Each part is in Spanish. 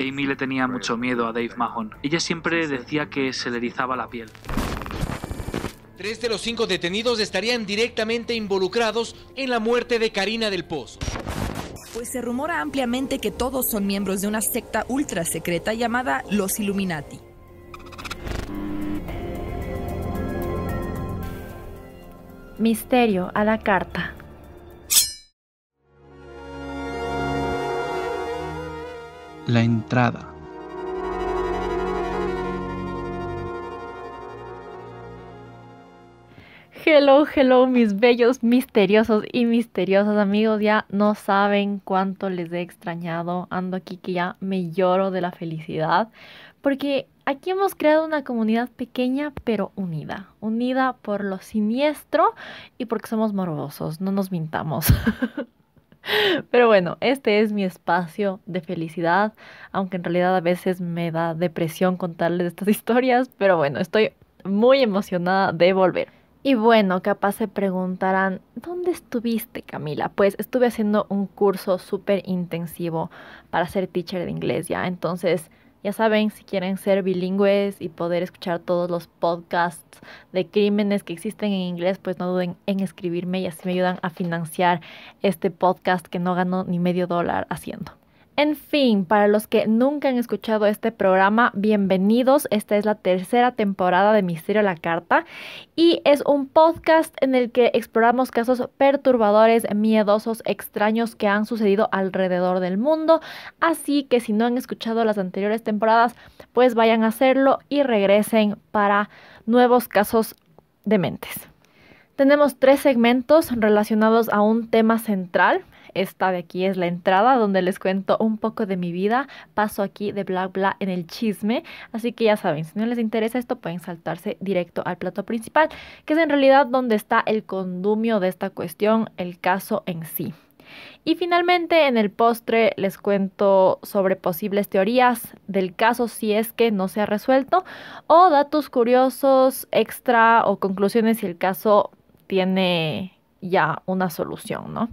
Amy le tenía mucho miedo a Dave Mahon. Ella siempre decía que se le erizaba la piel. 3 de los 5 detenidos estarían directamente involucrados en la muerte de Karina del Pozo. Pues se rumora ampliamente que todos son miembros de una secta ultra secreta llamada los Illuminati. Misterio a la carta. La entrada. Hello, mis bellos misteriosos y misteriosas amigos. Ya no saben cuánto les he extrañado. Ando aquí que ya me lloro de la felicidad. Porque aquí hemos creado una comunidad pequeña pero unida. Unida por lo siniestro y porque somos morbosos. No nos mintamos. Pero bueno, este es mi espacio de felicidad. Aunque en realidad a veces me da depresión contarles estas historias. Pero bueno, estoy muy emocionada de volver. Y bueno, capaz se preguntarán, ¿dónde estuviste, Camila? Pues estuve haciendo un curso súper intensivo para ser teacher de inglés ya. Entonces, ya saben, si quieren ser bilingües y poder escuchar todos los podcasts de crímenes que existen en inglés, pues no duden en escribirme y así me ayudan a financiar este podcast que no gano ni $0.50 haciendo. En fin, para los que nunca han escuchado este programa, bienvenidos. Esta es la 3ª temporada de Misterio a la Carta y es un podcast en el que exploramos casos perturbadores, miedosos, extraños que han sucedido alrededor del mundo. Así que si no han escuchado las anteriores temporadas, pues vayan a hacerlo y regresen para nuevos casos dementes. Tenemos 3 segmentos relacionados a un tema central. Esta de aquí es la entrada donde les cuento un poco de mi vida. Paso aquí de bla bla en el chisme. Así que ya saben, si no les interesa esto pueden saltarse directo al plato principal, que es en realidad donde está el condumio de esta cuestión, el caso en sí. Y finalmente en el postre les cuento sobre posibles teorías del caso si es que no se ha resuelto o datos curiosos extra o conclusiones si el caso tiene ya una solución, ¿no?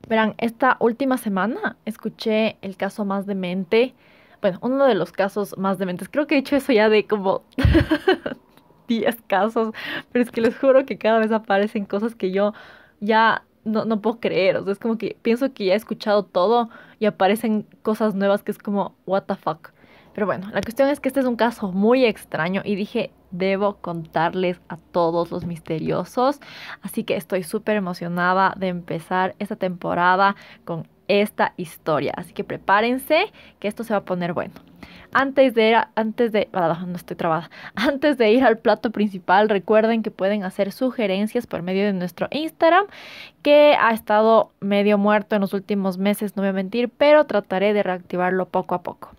Verán, esta última semana escuché el caso más demente, bueno, uno de los casos más dementes. Creo que he dicho eso ya de como 10 casos, pero es que les juro que cada vez aparecen cosas que yo ya no puedo creer. O sea, es como que pienso que ya he escuchado todo y aparecen cosas nuevas que es como, what the fuck. Pero bueno, la cuestión es que este es un caso muy extraño y dije, debo contarles a todos los misteriosos. Así que estoy súper emocionada de empezar esta temporada con esta historia. Así que prepárense que esto se va a poner bueno. Antes de ir al plato principal, recuerden que pueden hacer sugerencias por medio de nuestro Instagram, que ha estado medio muerto en los últimos meses, no voy a mentir, pero trataré de reactivarlo poco a poco.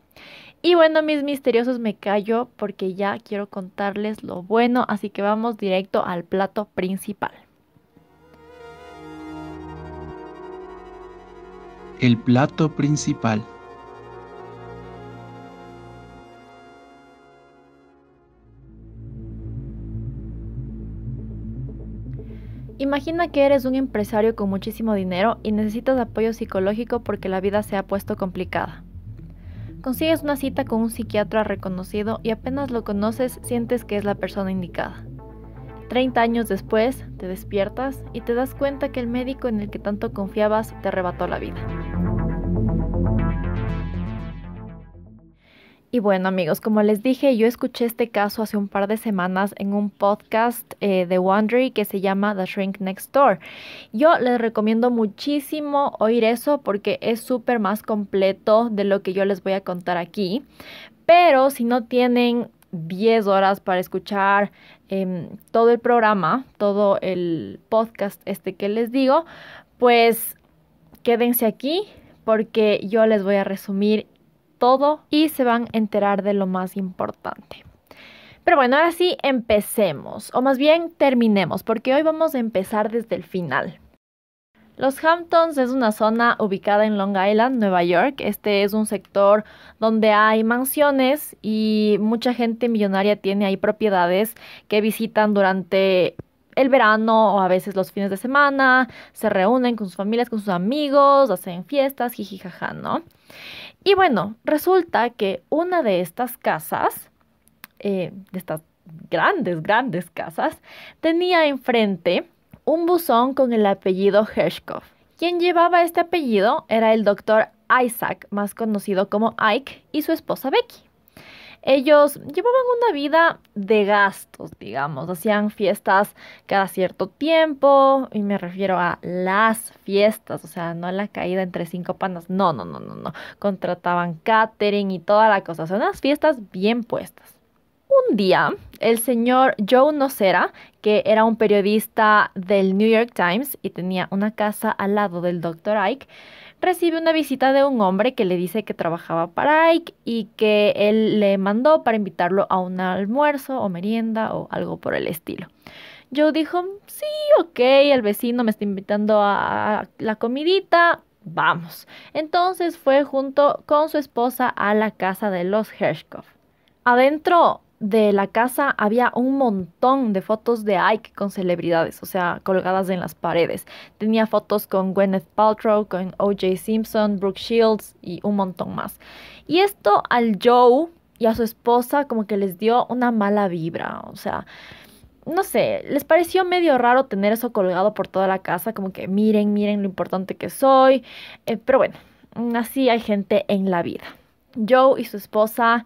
Y bueno, mis misteriosos, me callo porque ya quiero contarles lo bueno, así que vamos directo al plato principal. El plato principal. Imagina que eres un empresario con muchísimo dinero y necesitas apoyo psicológico porque la vida se ha puesto complicada. Consigues una cita con un psiquiatra reconocido y apenas lo conoces sientes que es la persona indicada. 30 años después, te despiertas y te das cuenta que el médico en el que tanto confiabas te arrebató la vida. Y bueno, amigos, como les dije, yo escuché este caso hace un par de semanas en un podcast de Wondery que se llama The Shrink Next Door. Yo les recomiendo muchísimo oír eso porque es súper más completo de lo que yo les voy a contar aquí. Pero si no tienen 10 horas para escuchar todo el programa, todo el podcast que les digo, pues quédense aquí porque yo les voy a resumir todo y se van a enterar de lo más importante. Pero bueno, ahora sí empecemos, o más bien terminemos, porque hoy vamos a empezar desde el final. Los Hamptons es una zona ubicada en Long Island, Nueva York. Este es un sector donde hay mansiones y mucha gente millonaria tiene ahí propiedades que visitan durante el verano o a veces los fines de semana, se reúnen con sus familias, con sus amigos, hacen fiestas, jijijaja, ¿no? Y bueno, resulta que una de estas casas, de estas grandes casas, tenía enfrente un buzón con el apellido Hershkov. Quien llevaba este apellido era el doctor Isaac, más conocido como Ike, y su esposa Becky. Ellos llevaban una vida de gastos, digamos. Hacían fiestas cada cierto tiempo, y me refiero a las fiestas, o sea, no la caída entre cinco panas. No. Contrataban catering y toda la cosa. O sea, unas fiestas bien puestas. Un día, el señor Joe Nocera, que era un periodista del New York Times y tenía una casa al lado del Dr. Ike, recibe una visita de un hombre que le dice que trabajaba para Ike y que él le mandó para invitarlo a un almuerzo o merienda o algo por el estilo. Joe dijo, sí, ok, el vecino me está invitando a la comidita, vamos. Entonces fue junto con su esposa a la casa de los Hershkov. Adentro de la casa había un montón de fotos de Ike con celebridades, o sea, colgadas en las paredes. Tenía fotos con Gwyneth Paltrow, con O.J. Simpson, Brooke Shields y un montón más. Y esto al Joe y a su esposa como que les dio una mala vibra, o sea, no sé, les pareció medio raro tener eso colgado por toda la casa, como que miren lo importante que soy. Pero bueno, así hay gente en la vida. Joe y su esposa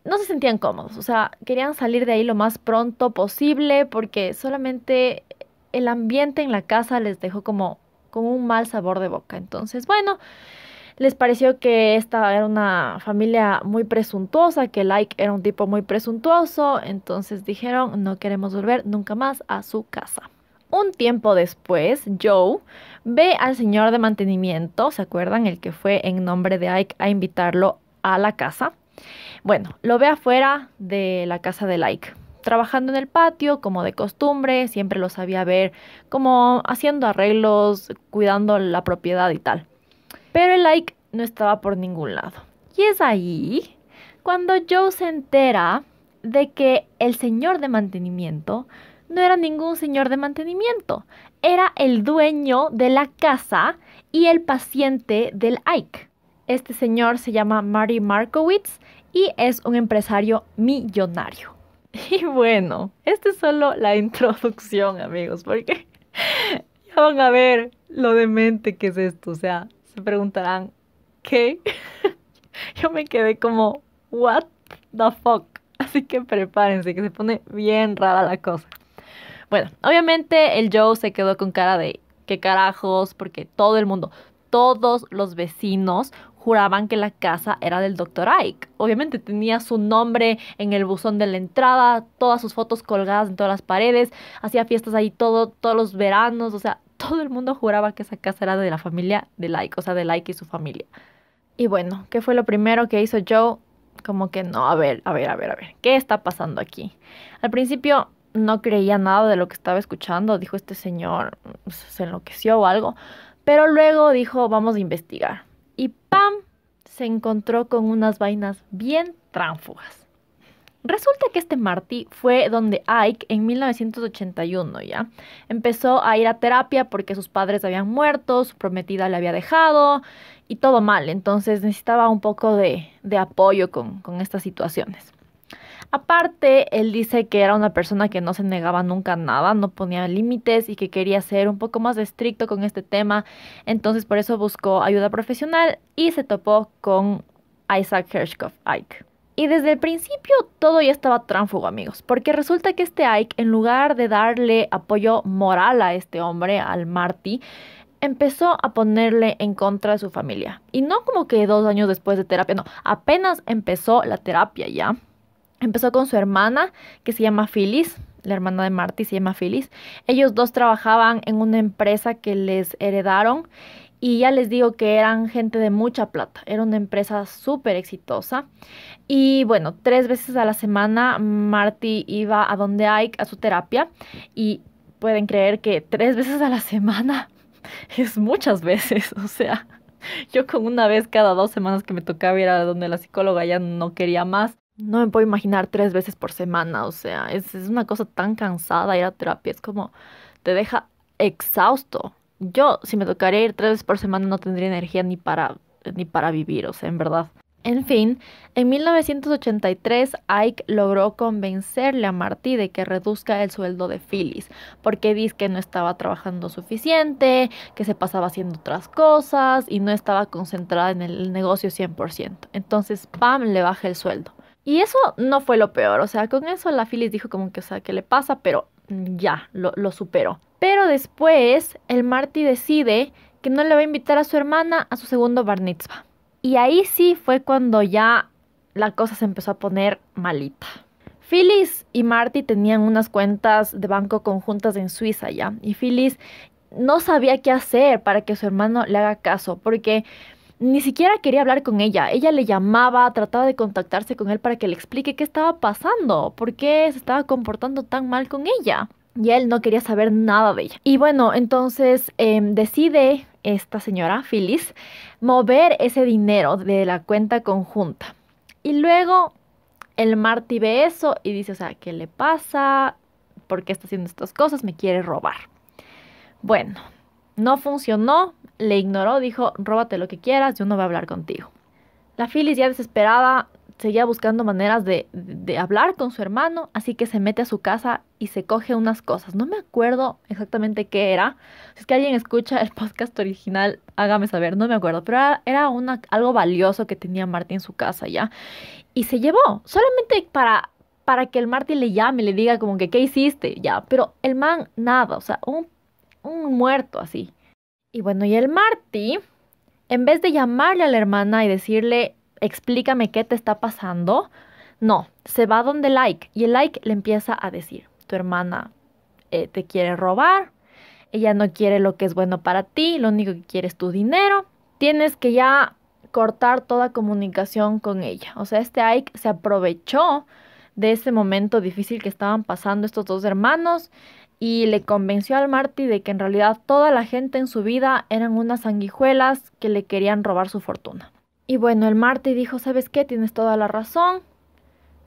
no se sentían cómodos, o sea, querían salir de ahí lo más pronto posible porque solamente el ambiente en la casa les dejó como con un mal sabor de boca. Entonces, bueno, les pareció que esta era una familia muy presuntuosa, que Ike era un tipo muy presuntuoso, entonces dijeron, no queremos volver nunca más a su casa. Un tiempo después, Joe ve al señor de mantenimiento, ¿se acuerdan? El que fue en nombre de Ike a invitarlo a la casa. Bueno, lo ve afuera de la casa de Ike, trabajando en el patio como de costumbre, siempre lo sabía ver como haciendo arreglos, cuidando la propiedad y tal. Pero el Ike no estaba por ningún lado. Y es ahí cuando Joe se entera de que el señor de mantenimiento no era ningún señor de mantenimiento, era el dueño de la casa y el paciente del Ike. Este señor se llama Marty Markowitz y es un empresario millonario. Y bueno, esta es solo la introducción, amigos, porque ya van a ver lo demente que es esto. O sea, se preguntarán, ¿qué? Yo me quedé como, what the fuck? Así que prepárense, que se pone bien rara la cosa. Bueno, obviamente el Joe se quedó con cara de, ¿qué carajos? Porque todo el mundo, todos los vecinos juraban que la casa era del Dr. Ike. Obviamente tenía su nombre en el buzón de la entrada, todas sus fotos colgadas en todas las paredes, hacía fiestas ahí todos los veranos, o sea, todo el mundo juraba que esa casa era de la familia de Ike, o sea, de Ike y su familia. Y bueno, ¿qué fue lo primero que hizo Joe? Como que no, a ver, ¿qué está pasando aquí? Al principio no creía nada de lo que estaba escuchando, dijo este señor, se enloqueció o algo, pero luego dijo, vamos a investigar. Y ¡pam! Se encontró con unas vainas bien tránfugas. Resulta que este Marty fue donde Ike en 1981, ¿ya? Empezó a ir a terapia porque sus padres habían muerto, su prometida le había dejado y todo mal. Entonces necesitaba un poco de apoyo con estas situaciones. Aparte, él dice que era una persona que no se negaba nunca a nada, no ponía límites y que quería ser un poco más estricto con este tema. Entonces, por eso buscó ayuda profesional y se topó con Isaac Hershkov, Ike. Y desde el principio todo ya estaba tránfugo, amigos, porque resulta que este Ike, en lugar de darle apoyo moral a este hombre, al Marty, empezó a ponerle en contra de su familia. Y no como que 2 años después de terapia, no, apenas empezó la terapia ya. Empezó con su hermana, que se llama Phyllis, la hermana de Marty se llama Phyllis. Ellos dos trabajaban en una empresa que les heredaron y ya les digo que eran gente de mucha plata. Era una empresa súper exitosa. Y bueno, 3 veces a la semana Marty iba a donde Ike a su terapia. Y pueden creer que 3 veces a la semana es muchas veces, o sea, yo con una vez cada 2 semanas que me tocaba ir a donde la psicóloga ya no quería más. No me puedo imaginar 3 veces por semana, o sea, es una cosa tan cansada ir a terapia, es como te deja exhausto. Yo, si me tocaría ir 3 veces por semana, no tendría energía ni para ni para vivir, o sea, en verdad. En fin, en 1983 Ike logró convencerle a Marty de que reduzca el sueldo de Phyllis, porque dice que no estaba trabajando suficiente, que se pasaba haciendo otras cosas y no estaba concentrada en el negocio 100%. Entonces, Pam le baja el sueldo. Y eso no fue lo peor, o sea, con eso la Phyllis dijo como que, o sea, ¿qué le pasa? Pero ya, lo superó. Pero después, el Marty decide que no le va a invitar a su hermana a su segundo bar mitzvah. Y ahí sí fue cuando ya la cosa se empezó a poner malita. Phyllis y Marty tenían unas cuentas de banco conjuntas en Suiza ya. Y Phyllis no sabía qué hacer para que su hermano le haga caso, porque ni siquiera quería hablar con ella. Ella le llamaba, trataba de contactarse con él para que le explique qué estaba pasando, por qué se estaba comportando tan mal con ella. Y él no quería saber nada de ella. Y bueno, entonces decide esta señora, Phyllis, mover ese dinero de la cuenta conjunta. Y luego el Marty ve eso y dice, o sea, ¿qué le pasa? ¿Por qué está haciendo estas cosas? Me quiere robar. Bueno, no funcionó, le ignoró, dijo, róbate lo que quieras, yo no voy a hablar contigo. La Phyllis, ya desesperada, seguía buscando maneras de hablar con su hermano, así que se mete a su casa y se coge unas cosas. No me acuerdo exactamente qué era. Si es que alguien escucha el podcast original, hágame saber, no me acuerdo. Pero era algo valioso que tenía Marty en su casa ya. Y se llevó, solamente para que el Marty le llame y le diga como que, ¿qué hiciste? Ya, pero el man, nada, o sea, un muerto así. Y bueno, y el Marty, en vez de llamarle a la hermana y decirle, explícame qué te está pasando, no, se va donde Ike y el Ike le empieza a decir, tu hermana te quiere robar, ella no quiere lo que es bueno para ti, lo único que quiere es tu dinero, tienes que ya cortar toda comunicación con ella. O sea, este Ike se aprovechó de ese momento difícil que estaban pasando estos dos hermanos y le convenció al Marty de que en realidad toda la gente en su vida eran unas sanguijuelas que le querían robar su fortuna. Y bueno, el Marty dijo, ¿sabes qué? Tienes toda la razón.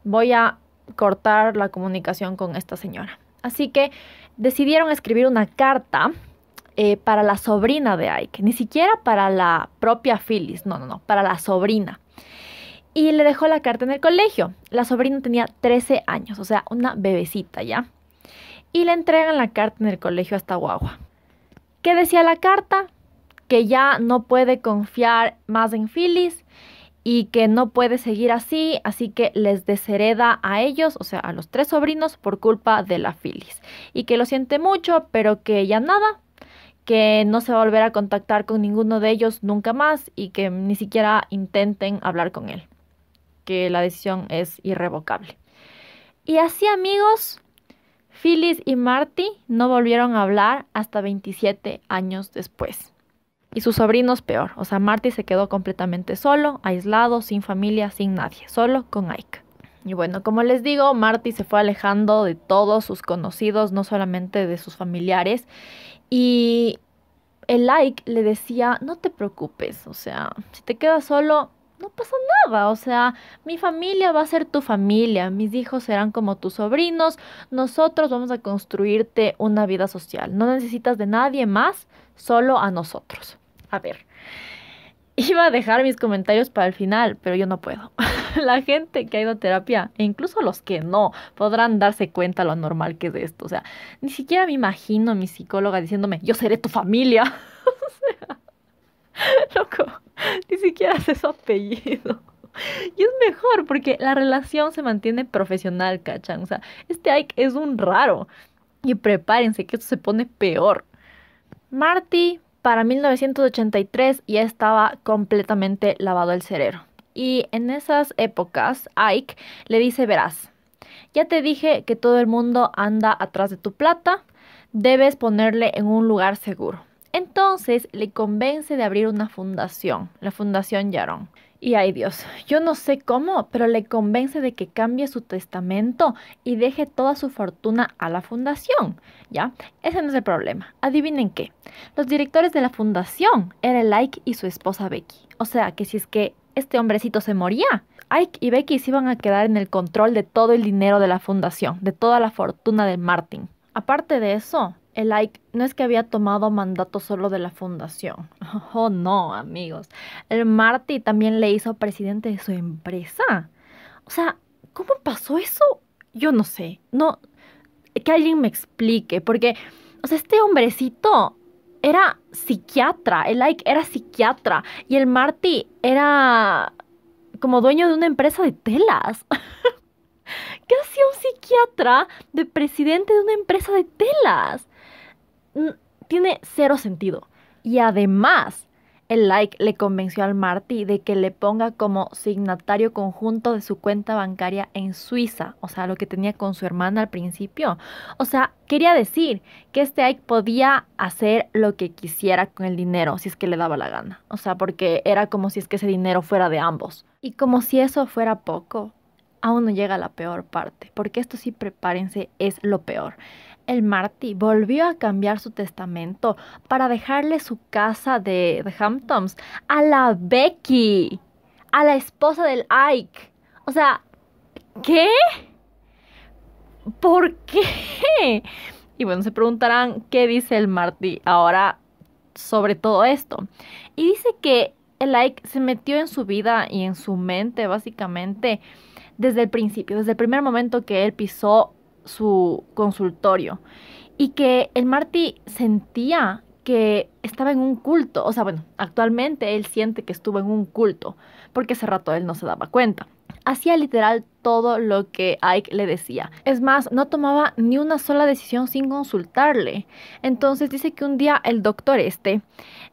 Voy a cortar la comunicación con esta señora. Así que decidieron escribir una carta para la sobrina de Ike. Ni siquiera para la propia Phyllis. No, para la sobrina. Y le dejó la carta en el colegio. La sobrina tenía 13 años, o sea, una bebecita ya. Y le entregan la carta en el colegio a esta guagua. ¿Qué decía la carta? Que ya no puede confiar más en Phyllis y que no puede seguir así que les deshereda a ellos, o sea, a los 3 sobrinos por culpa de la Phyllis. Y que lo siente mucho, pero que ya nada, que no se va a volver a contactar con ninguno de ellos nunca más y que ni siquiera intenten hablar con él, que la decisión es irrevocable. Y así, amigos, Phyllis y Marty no volvieron a hablar hasta 27 años después. Y sus sobrinos peor, o sea, Marty se quedó completamente solo, aislado, sin familia, sin nadie, solo con Ike. Y bueno, como les digo, Marty se fue alejando de todos sus conocidos, no solamente de sus familiares. Y el Ike le decía, no te preocupes, o sea, si te quedas solo, no pasa nada, o sea, mi familia va a ser tu familia, mis hijos serán como tus sobrinos, nosotros vamos a construirte una vida social, no necesitas de nadie más, solo a nosotros. A ver, iba a dejar mis comentarios para el final, pero yo no puedo. La gente que ha ido a terapia, e incluso los que no, podrán darse cuenta lo normal que es esto. O sea, ni siquiera me imagino a mi psicóloga diciéndome, yo seré tu familia. O sea, loco, ni siquiera sé su apellido. Y es mejor porque la relación se mantiene profesional, ¿cachan? O sea, este Ike es un raro. Y prepárense que esto se pone peor. Marty, para 1983, ya estaba completamente lavado el cerebro. Y en esas épocas, Ike le dice, verás, ya te dije que todo el mundo anda atrás de tu plata, debes ponerle en un lugar seguro. Entonces le convence de abrir una fundación, la Fundación Yaron. Y ay Dios, yo no sé cómo, pero le convence de que cambie su testamento y deje toda su fortuna a la fundación, ¿ya? Ese no es el problema. Adivinen qué. Los directores de la fundación eran Ike y su esposa Becky. O sea, que si es que este hombrecito se moría, Ike y Becky se iban a quedar en el control de todo el dinero de la fundación, de toda la fortuna de Martin. Aparte de eso, el Ike no es que había tomado mandato solo de la fundación. Oh, no, amigos. El Marty también le hizo presidente de su empresa. O sea, ¿cómo pasó eso? Yo no sé. No, que alguien me explique. Porque, o sea, este hombrecito era psiquiatra. El Ike era psiquiatra. Y el Marty era como dueño de una empresa de telas. ¿Qué hacía un psiquiatra de presidente de una empresa de telas? Tiene cero sentido. Y además, el Ike le convenció al Marty de que le ponga como signatario conjunto de su cuenta bancaria en Suiza. O sea, lo que tenía con su hermana al principio. O sea, quería decir que este Ike podía hacer lo que quisiera con el dinero, si es que le daba la gana. O sea, porque era como si es que ese dinero fuera de ambos. Y como si eso fuera poco, aún no llega la peor parte. Porque esto sí, prepárense, es lo peor. El Marty volvió a cambiar su testamento para dejarle su casa de Hamptons a la Becky, a la esposa del Ike. O sea, ¿qué? ¿Por qué? Y bueno, se preguntarán qué dice el Marty ahora sobre todo esto. Y dice que el Ike se metió en su vida y en su mente básicamente desde el principio, desde el primer momento que él pisó su consultorio, y que el Marty sentía que estaba en un culto. O sea, bueno, actualmente él siente que estuvo en un culto porque ese rato él no se daba cuenta. Hacía literal todo lo que Ike le decía. Es más, no tomaba ni una sola decisión sin consultarle. Entonces dice que un día el doctor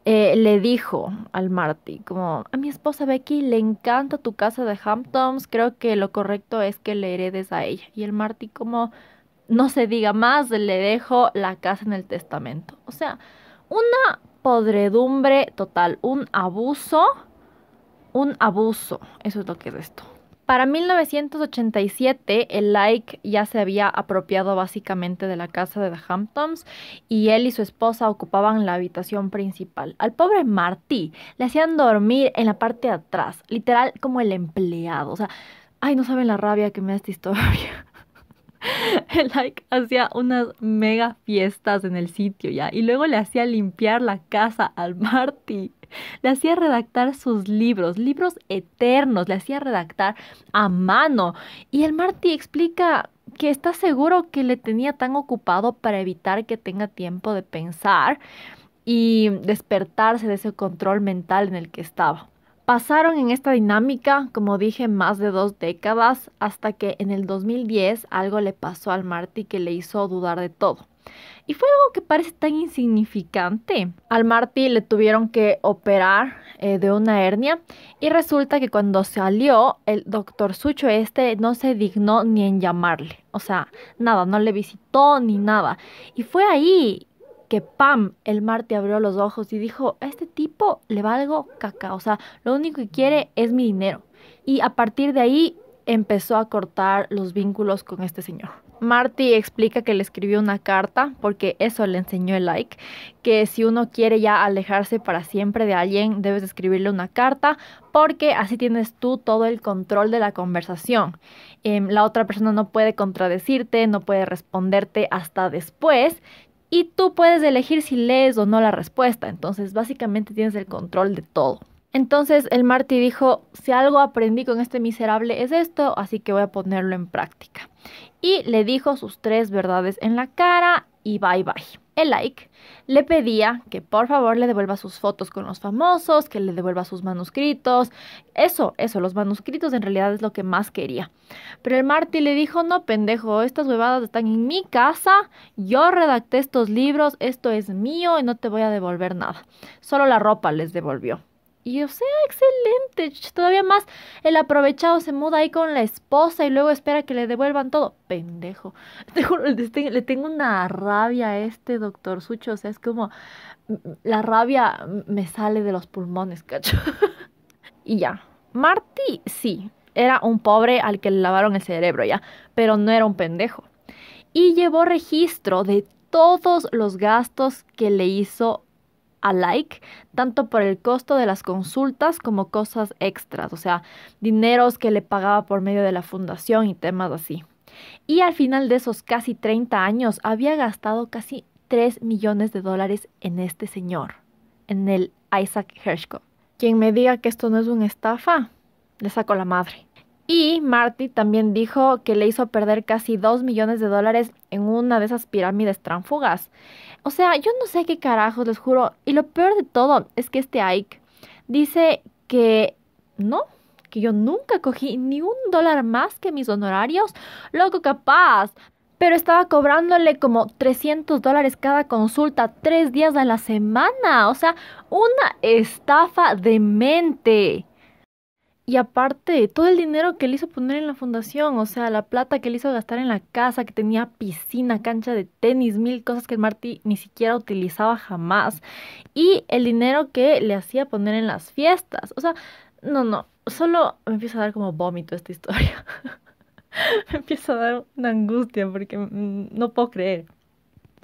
le dijo al Marty como: a mi esposa Becky le encanta tu casa de Hamptons, creo que lo correcto es que le heredes a ella. Y el Marty como: no se diga más, le dejo la casa en el testamento. O sea, una podredumbre total, un abuso, eso es lo que es esto. Para 1987, el Ike ya se había apropiado básicamente de la casa de The Hamptons y él y su esposa ocupaban la habitación principal. Al pobre Marty le hacían dormir en la parte de atrás, literal como el empleado. O sea, ay, no saben la rabia que me da esta historia. El Ike hacía unas mega fiestas en el sitio ya, y luego le hacía limpiar la casa al Marty. Le hacía redactar sus libros eternos, le hacía redactar a mano. Y el Marty explica que está seguro que le tenía tan ocupado para evitar que tenga tiempo de pensar y despertarse de ese control mental en el que estaba. Pasaron en esta dinámica, como dije, más de 2 décadas, hasta que en el 2010 algo le pasó al Marty que le hizo dudar de todo. Y fue algo que parece tan insignificante. Al Marty le tuvieron que operar de una hernia, y resulta que cuando salió, el doctor Sucho no se dignó ni en llamarle. O sea, nada, no le visitó ni nada. Y fue ahí que ¡pam! El Marty abrió los ojos y dijo: a este tipo le valgo caca. O sea, lo único que quiere es mi dinero. Y a partir de ahí empezó a cortar los vínculos con este señor. Marty explica que le escribió una carta, porque eso le enseñó el Ike, que si uno quiere ya alejarse para siempre de alguien, debes escribirle una carta, porque así tienes tú todo el control de la conversación. La otra persona no puede contradecirte, no puede responderte hasta después, y tú puedes elegir si lees o no la respuesta. Entonces, básicamente tienes el control de todo. Entonces, el Marty dijo: si algo aprendí con este miserable es esto, así que voy a ponerlo en práctica. Y le dijo sus 3 verdades en la cara y bye bye. El Ike le pedía que por favor le devuelva sus fotos con los famosos, que le devuelva sus manuscritos. Eso, los manuscritos en realidad es lo que más quería. Pero el Marty le dijo: no, pendejo, estas huevadas están en mi casa, yo redacté estos libros, esto es mío y no te voy a devolver nada. Solo la ropa les devolvió. Y o sea, excelente. Todavía más, el aprovechado se muda ahí con la esposa y luego espera que le devuelvan todo. Pendejo. Te juro, le tengo una rabia a este doctor Sucho. O sea, es como la rabia me sale de los pulmones, cacho. Y ya. Marty, sí, era un pobre al que le lavaron el cerebro ya, pero no era un pendejo. Y llevó registro de todos los gastos que le hizo a Ike, tanto por el costo de las consultas como cosas extras, o sea, dineros que le pagaba por medio de la fundación y temas así. Y al final de esos casi 30 años había gastado casi $3 millones en este señor, en el Isaac Hershkov. Quien me diga que esto no es una estafa, le saco la madre. Y Marty también dijo que le hizo perder casi $2 millones en una de esas pirámides tránfugas. O sea, yo no sé qué carajos, les juro. Y lo peor de todo es que este Ike dice que no, que yo nunca cogí ni $1 más que mis honorarios. Loco, capaz. Pero estaba cobrándole como $300 cada consulta, 3 días a la semana. O sea, una estafa demente. Y aparte, todo el dinero que le hizo poner en la fundación, o sea, la plata que le hizo gastar en la casa, que tenía piscina, cancha de tenis, 1000 cosas que el Marty ni siquiera utilizaba jamás. Y el dinero que le hacía poner en las fiestas. O sea, no, solo me empieza a dar como vómito esta historia. Me empieza a dar una angustia porque no puedo creer.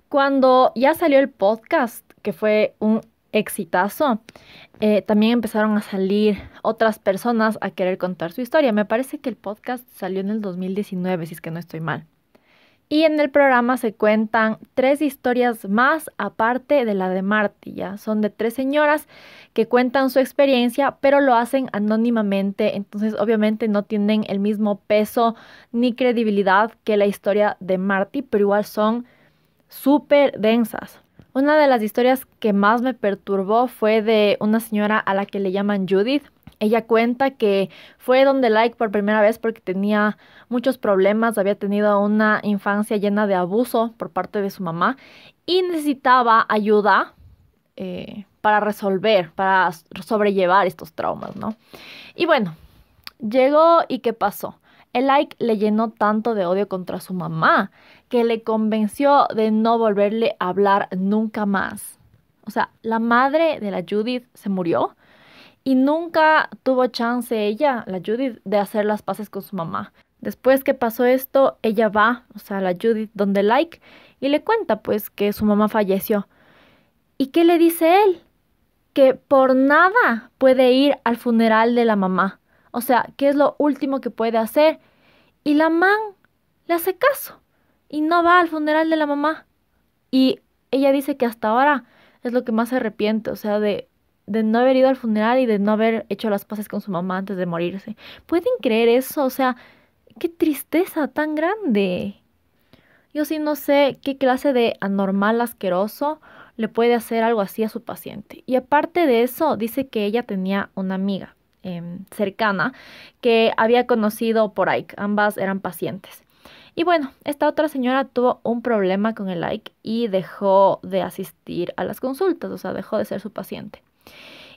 Cuando ya salió el podcast, que fue un exitazo, también empezaron a salir otras personas a querer contar su historia. Me parece que el podcast salió en el 2019, si es que no estoy mal. Y en el programa se cuentan 3 historias más aparte de la de Marty, ¿ya? Son de 3 señoras que cuentan su experiencia, pero lo hacen anónimamente. Entonces, obviamente no tienen el mismo peso ni credibilidad que la historia de Marty, pero igual son súper densas. Una de las historias que más me perturbó fue de una señora a la que le llaman Judith. Ella cuenta que fue donde Like por primera vez porque tenía muchos problemas, había tenido una infancia llena de abuso por parte de su mamá y necesitaba ayuda para resolver, para sobrellevar estos traumas, ¿no? Y bueno, llegó y ¿qué pasó? El Like le llenó tanto de odio contra su mamá que le convenció de no volverle a hablar nunca más. O sea, la madre de la Judith se murió y nunca tuvo chance ella, la Judith, de hacer las paces con su mamá. Después que pasó esto, ella va, o sea, la Judith, donde Like, y le cuenta pues que su mamá falleció. ¿Y qué le dice él? Que por nada puede ir al funeral de la mamá. O sea, ¿qué es lo último que puede hacer? Y la man le hace caso y no va al funeral de la mamá. Y ella dice que hasta ahora es lo que más se arrepiente, o sea, de no haber ido al funeral y de no haber hecho las paces con su mamá antes de morirse. ¿Pueden creer eso? O sea, qué tristeza tan grande. Yo sí no sé qué clase de anormal asqueroso le puede hacer algo así a su paciente. Y aparte de eso, dice que ella tenía una amiga cercana que había conocido por Ike. Ambas eran pacientes. Y bueno, esta otra señora tuvo un problema con el Ike y dejó de asistir a las consultas, o sea, dejó de ser su paciente.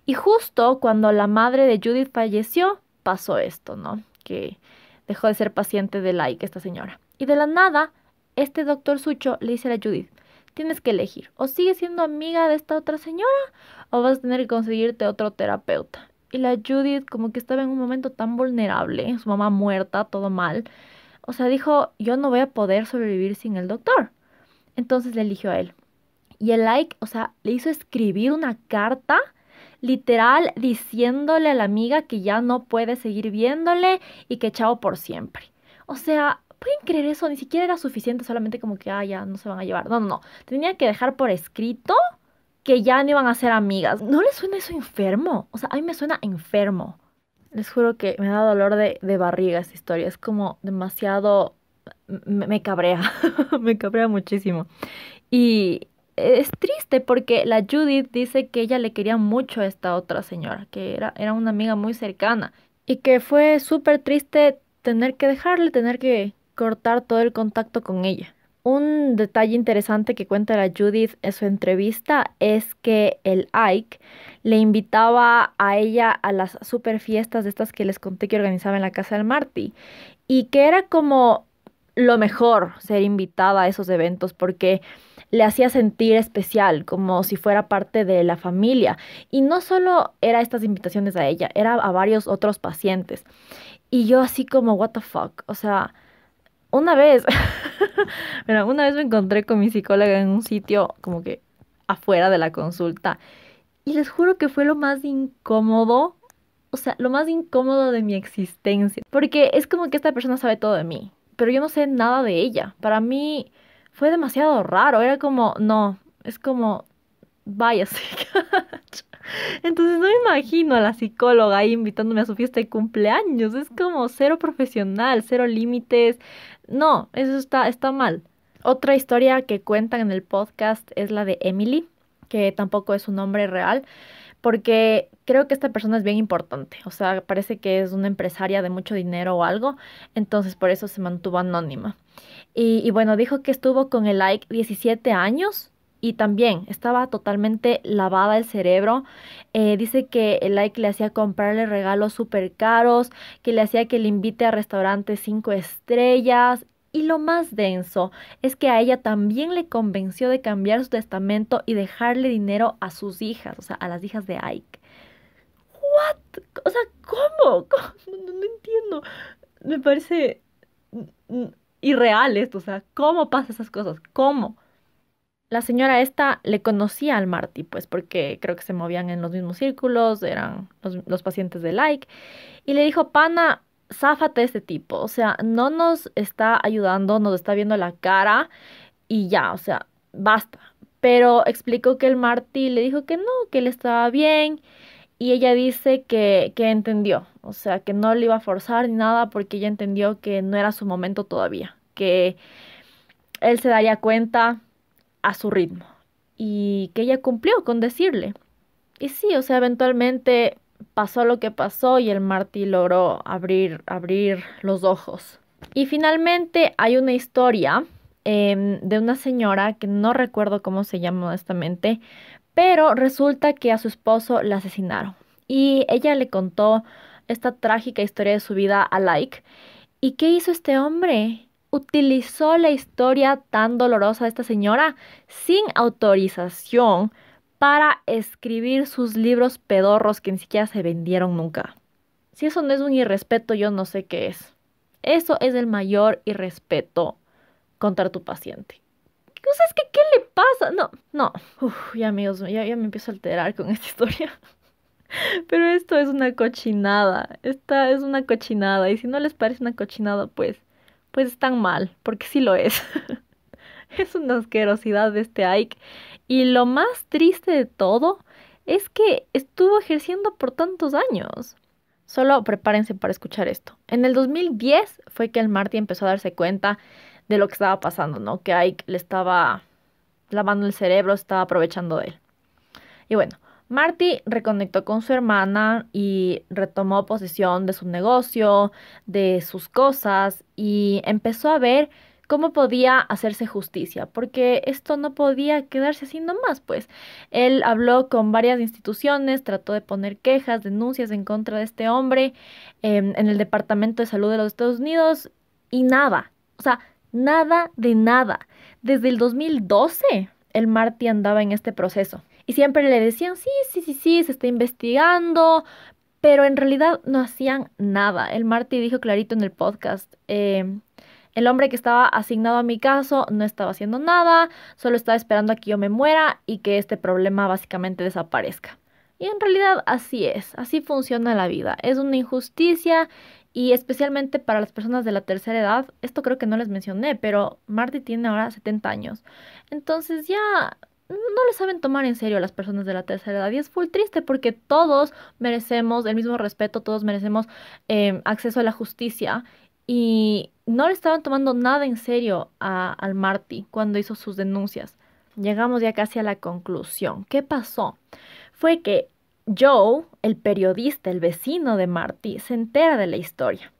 Y justo cuando la madre de Judith falleció, pasó esto, ¿no? Que dejó de ser paciente de Ike, esta señora. Y de la nada, este doctor Sucho le dice a la Judith, tienes que elegir, o sigues siendo amiga de esta otra señora, o vas a tener que conseguirte otro terapeuta. Y la Judith como que estaba en un momento tan vulnerable, su mamá muerta, todo mal. O sea, dijo, yo no voy a poder sobrevivir sin el doctor. Entonces le eligió a él. Y el Ike, o sea, le hizo escribir una carta literal diciéndole a la amiga que ya no puede seguir viéndole y que chao por siempre. O sea, ¿pueden creer eso? Ni siquiera era suficiente solamente como que, ya no se van a llevar. No. Tenía que dejar por escrito que ya no iban a ser amigas. ¿No les suena eso enfermo? O sea, a mí me suena enfermo. Les juro que me da dolor de barriga esta historia. Es como demasiado... Me cabrea. Me cabrea muchísimo. Y es triste porque la Judith dice que ella le quería mucho a esta otra señora, que era una amiga muy cercana. Y que fue súper triste tener que dejarle, tener que cortar todo el contacto con ella. Un detalle interesante que cuenta la Judith en su entrevista es que el Ike le invitaba a ella a las super fiestas de estas que les conté que organizaba en la casa del Marty y que era como lo mejor ser invitada a esos eventos porque le hacía sentir especial, como si fuera parte de la familia. Y no solo era estas invitaciones a ella, era a varios otros pacientes. Y yo así como, what the fuck, o sea... Una vez me encontré con mi psicóloga en un sitio como que afuera de la consulta y les juro que fue lo más incómodo, o sea, lo más incómodo de mi existencia, porque es como que esta persona sabe todo de mí, pero yo no sé nada de ella. Para mí fue demasiado raro. Era como, no, es como, váyase. Entonces no me imagino a la psicóloga ahí invitándome a su fiesta de cumpleaños. Es como cero profesional, cero límites. No, eso está mal. Otra historia que cuentan en el podcast es la de Emily, que tampoco es un nombre real, porque creo que esta persona es bien importante. O sea, parece que es una empresaria de mucho dinero o algo, entonces por eso se mantuvo anónima. Y bueno, dijo que estuvo con el like 17 años y también estaba totalmente lavada el cerebro. Dice que el like le hacía comprarle regalos súper caros, que le hacía que le invite a restaurantes 5 estrellas. Y lo más denso es que a ella también le convenció de cambiar su testamento y dejarle dinero a sus hijas, o sea, a las hijas de Ike. ¿What? O sea, ¿cómo? No entiendo. Me parece irreal esto, o sea, ¿cómo pasan esas cosas? ¿Cómo? La señora esta le conocía al Marty, pues porque creo que se movían en los mismos círculos, eran los pacientes de like, y le dijo, pana, záfate de este tipo, o sea, no nos está ayudando, nos está viendo la cara y ya, o sea, basta. Pero explicó que el Marty le dijo que no, que él estaba bien, y ella dice que entendió, o sea, que no le iba a forzar ni nada porque ella entendió que no era su momento todavía, que él se daría cuenta a su ritmo y que ella cumplió con decirle. Y sí, o sea, eventualmente pasó lo que pasó y el Marty logró abrir los ojos. Y finalmente hay una historia de una señora que no recuerdo cómo se llama honestamente, pero resulta que a su esposo la asesinaron. Y ella le contó esta trágica historia de su vida a Like. ¿Y qué hizo este hombre? Utilizó la historia tan dolorosa de esta señora sin autorización para escribir sus libros pedorros que ni siquiera se vendieron nunca. Si eso no es un irrespeto, yo no sé qué es. Eso es el mayor irrespeto contra tu paciente. O sea, es que, ¿qué le pasa? No. Uf, ya amigos, ya me empiezo a alterar con esta historia. Pero esto es una cochinada. Esta es una cochinada. Y si no les parece una cochinada, pues están mal, porque sí lo es. Es una asquerosidad de este Ike. Y lo más triste de todo es que estuvo ejerciendo por tantos años. Solo prepárense para escuchar esto. En el 2010 fue que el Marty empezó a darse cuenta de lo que estaba pasando, ¿no? Que Ike le estaba lavando el cerebro, estaba aprovechando de él. Y bueno, Marty reconectó con su hermana y retomó posesión de su negocio, de sus cosas y empezó a ver cómo podía hacerse justicia, porque esto no podía quedarse así nomás, pues. Él habló con varias instituciones, trató de poner quejas, denuncias en contra de este hombre en el Departamento de Salud de los Estados Unidos y nada, o sea, nada de nada. Desde el 2012 el Marty andaba en este proceso. Y siempre le decían, sí, se está investigando, pero en realidad no hacían nada. El Marty dijo clarito en el podcast, el hombre que estaba asignado a mi caso no estaba haciendo nada, solo estaba esperando a que yo me muera y que este problema básicamente desaparezca. Y en realidad así es, así funciona la vida. Es una injusticia y especialmente para las personas de la tercera edad, esto creo que no les mencioné, pero Marty tiene ahora 70 años. Entonces ya no le saben tomar en serio a las personas de la tercera edad y es full triste porque todos merecemos el mismo respeto, todos merecemos acceso a la justicia y no le estaban tomando nada en serio al Marty cuando hizo sus denuncias. Llegamos ya casi a la conclusión. ¿Qué pasó? Fue que Joe, el periodista, el vecino de Marty, se entera de la historia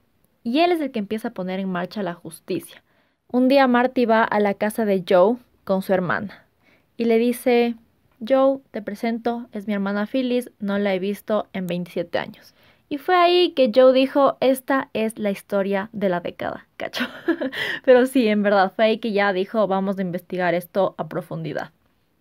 y él es el que empieza a poner en marcha la justicia. Un día Marty va a la casa de Joe con su hermana y le dice, Joe, te presento, es mi hermana Phyllis, no la he visto en 27 años. Y fue ahí que Joe dijo, esta es la historia de la década, cacho. Pero sí, en verdad, fue ahí que ya dijo, vamos a investigar esto a profundidad.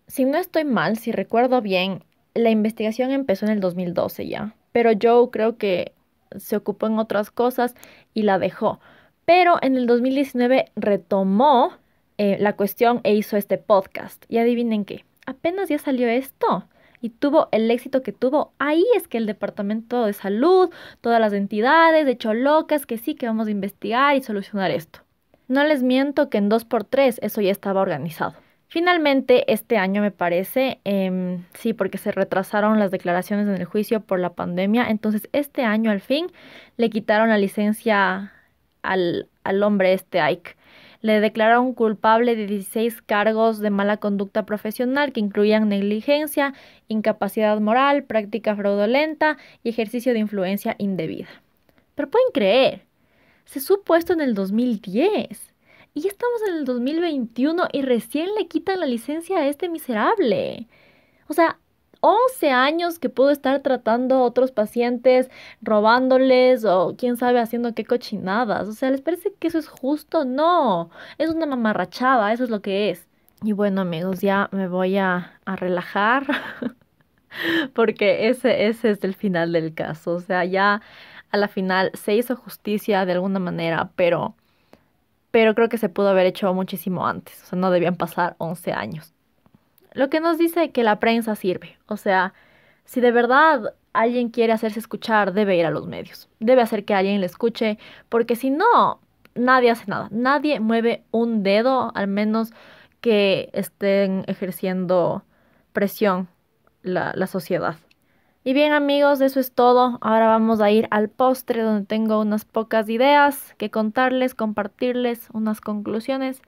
Si no estoy mal, si recuerdo bien, la investigación empezó en el 2012 ya. Pero Joe creo que se ocupó en otras cosas y la dejó. Pero en el 2019 retomó la cuestión e hizo este podcast. Y adivinen qué, apenas ya salió esto y tuvo el éxito que tuvo. Ahí es que el Departamento de Salud, todas las entidades, de hecho locas, que sí, que vamos a investigar y solucionar esto. No les miento que en 2x3 eso ya estaba organizado. Finalmente, este año me parece, sí, porque se retrasaron las declaraciones en el juicio por la pandemia, entonces este año al fin le quitaron la licencia al hombre Ike. Le declararon culpable de 16 cargos de mala conducta profesional que incluían negligencia, incapacidad moral, práctica fraudulenta y ejercicio de influencia indebida. Pero pueden creer, se supo esto en el 2010. Y ya estamos en el 2021 y recién le quitan la licencia a este miserable. O sea, 11 años que pudo estar tratando a otros pacientes, robándoles o quién sabe haciendo qué cochinadas. O sea, ¿les parece que eso es justo? No, es una mamarrachada, eso es lo que es. Y bueno, amigos, ya me voy a relajar porque ese es el final del caso. O sea, ya a la final se hizo justicia de alguna manera, pero creo que se pudo haber hecho muchísimo antes. O sea, no debían pasar 11 años. Lo que nos dice que la prensa sirve. O sea, si de verdad alguien quiere hacerse escuchar, debe ir a los medios. Debe hacer que alguien le escuche, porque si no, nadie hace nada. Nadie mueve un dedo, al menos que estén ejerciendo presión la sociedad. Y bien, amigos, eso es todo. Ahora vamos a ir al postre donde tengo unas pocas ideas que contarles, compartirles, unas conclusiones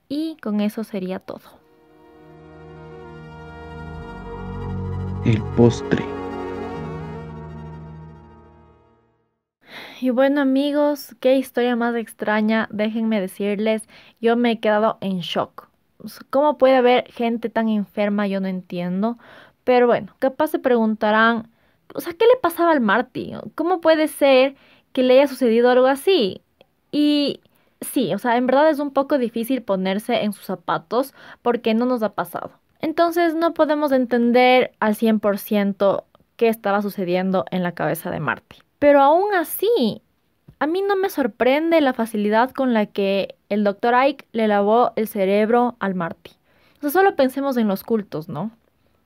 y con eso sería todo. El postre. Y bueno, amigos, qué historia más extraña. Déjenme decirles, yo me he quedado en shock. O sea, ¿cómo puede haber gente tan enferma? Yo no entiendo. Pero bueno, capaz se preguntarán, o sea, ¿qué le pasaba al Marty? ¿Cómo puede ser que le haya sucedido algo así? Y sí, o sea, en verdad es un poco difícil ponerse en sus zapatos porque no nos ha pasado. Entonces no podemos entender al 100% qué estaba sucediendo en la cabeza de Marty. Pero aún así, a mí no me sorprende la facilidad con la que el doctor Ike le lavó el cerebro al Marty. O sea, solo pensemos en los cultos, ¿no?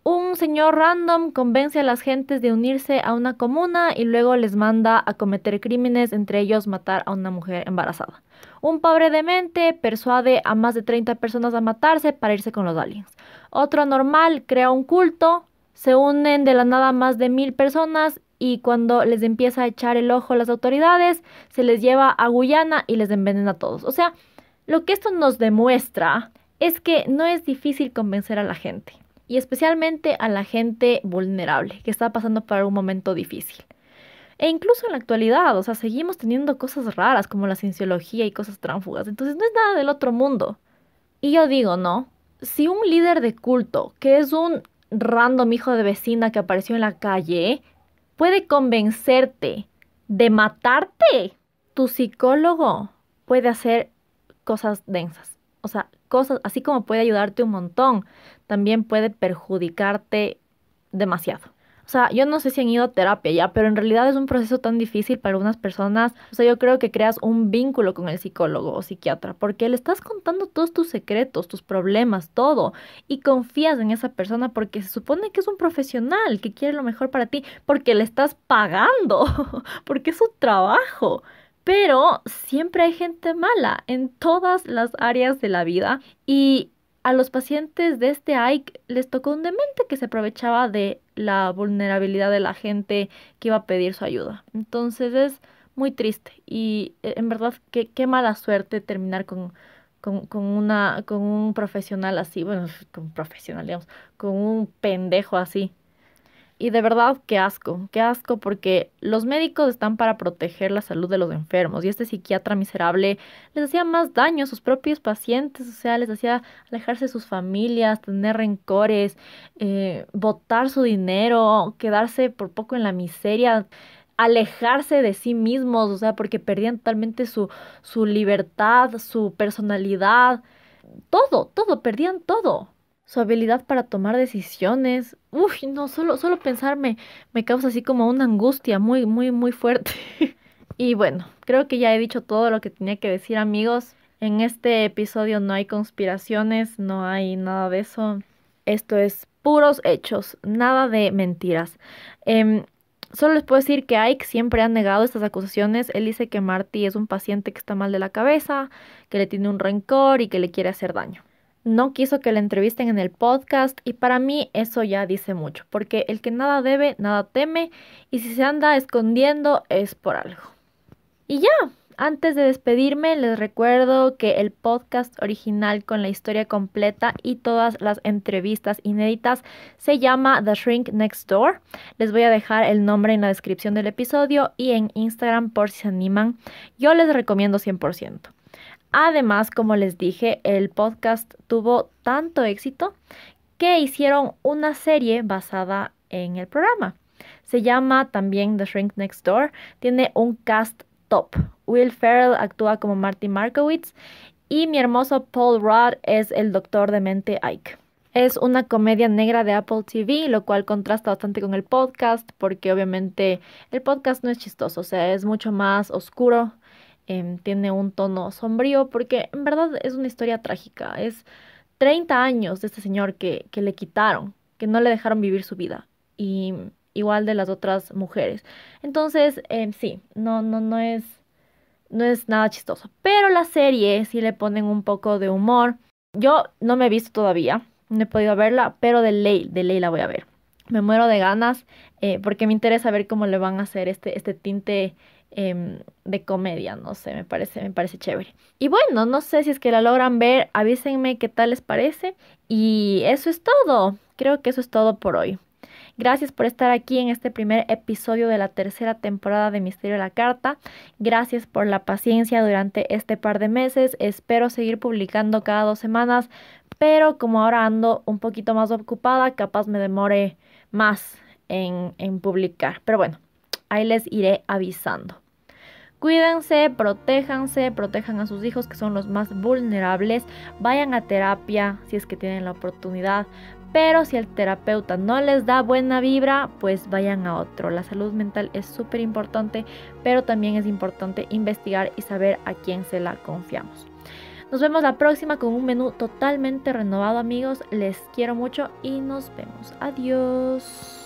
Un señor random convence a las gentes de unirse a una comuna y luego les manda a cometer crímenes, entre ellos matar a una mujer embarazada. Un pobre demente persuade a más de 30 personas a matarse para irse con los aliens. Otro anormal crea un culto, se unen de la nada más de 1000 personas y cuando les empieza a echar el ojo a las autoridades, se les lleva a Guyana y les envenena a todos. O sea, lo que esto nos demuestra es que no es difícil convencer a la gente. Y especialmente a la gente vulnerable, que está pasando por un momento difícil. E incluso en la actualidad, o sea, seguimos teniendo cosas raras como la cienciología y cosas tránfugas. Entonces no es nada del otro mundo. Y yo digo, ¿no? Si un líder de culto, que es un random hijo de vecina que apareció en la calle, puede convencerte de matarte, tu psicólogo puede hacer cosas densas. O sea, cosas, así como puede ayudarte un montón, también puede perjudicarte demasiado. O sea, yo no sé si han ido a terapia ya, pero en realidad es un proceso tan difícil para algunas personas. O sea, yo creo que creas un vínculo con el psicólogo o psiquiatra, porque le estás contando todos tus secretos, tus problemas, todo, y confías en esa persona porque se supone que es un profesional que quiere lo mejor para ti, porque le estás pagando, porque es su trabajo. Pero siempre hay gente mala en todas las áreas de la vida y a los pacientes de este Ike les tocó un demente que se aprovechaba de la vulnerabilidad de la gente que iba a pedir su ayuda. Entonces es muy triste y en verdad qué mala suerte terminar con un profesional así, bueno, con un profesional, digamos, con un pendejo así. Y de verdad, qué asco, porque los médicos están para proteger la salud de los enfermos y este psiquiatra miserable les hacía más daño a sus propios pacientes, o sea, les hacía alejarse de sus familias, tener rencores, botar su dinero, quedarse por poco en la miseria, alejarse de sí mismos, o sea, porque perdían totalmente su libertad, su personalidad, todo, perdían todo. Su habilidad para tomar decisiones. Uy, no, solo pensar me causa así como una angustia muy, muy, muy fuerte. Y bueno, creo que ya he dicho todo lo que tenía que decir, amigos. En este episodio no hay conspiraciones, no hay nada de eso. Esto es puros hechos, nada de mentiras. Solo les puedo decir que Ike siempre ha negado estas acusaciones. Él dice que Marty es un paciente que está mal de la cabeza, que le tiene un rencor y que le quiere hacer daño. No quiso que le entrevisten en el podcast y para mí eso ya dice mucho, porque el que nada debe, nada teme y si se anda escondiendo es por algo. Y ya, antes de despedirme les recuerdo que el podcast original con la historia completa y todas las entrevistas inéditas se llama The Shrink Next Door. Les voy a dejar el nombre en la descripción del episodio y en Instagram por si se animan. Yo les recomiendo 100%. Además, como les dije, el podcast tuvo tanto éxito que hicieron una serie basada en el programa. Se llama también The Shrink Next Door. Tiene un cast top. Will Ferrell actúa como Marty Markowitz y mi hermoso Paul Rudd es el doctor demente Ike. Es una comedia negra de Apple TV, lo cual contrasta bastante con el podcast porque obviamente el podcast no es chistoso, o sea, es mucho más oscuro. Tiene un tono sombrío porque en verdad es una historia trágica. Es 30 años de este señor que le quitaron, que no le dejaron vivir su vida. Y igual de las otras mujeres. Entonces, sí, no es nada chistoso. Pero la serie sí le ponen un poco de humor. Yo no me he visto todavía, no he podido verla, pero de ley la voy a ver. Me muero de ganas porque me interesa ver cómo le van a hacer este tinte de comedia, no sé, me parece chévere. Y bueno, no sé si es que la logran ver, avísenme qué tal les parece. Y eso es todo, creo que eso es todo por hoy. Gracias por estar aquí en este primer episodio de la tercera temporada de Misterio de la Carta. Gracias por la paciencia durante este par de meses. Espero seguir publicando cada 2 semanas, pero como ahora ando un poquito más ocupada, capaz me demore más en publicar. Pero bueno, ahí les iré avisando. Cuídense, protejan a sus hijos que son los más vulnerables. Vayan a terapia si es que tienen la oportunidad. Pero si el terapeuta no les da buena vibra, pues vayan a otro. La salud mental es súper importante, pero también es importante investigar y saber a quién se la confiamos. Nos vemos la próxima con un menú totalmente renovado, amigos. Les quiero mucho y nos vemos. Adiós.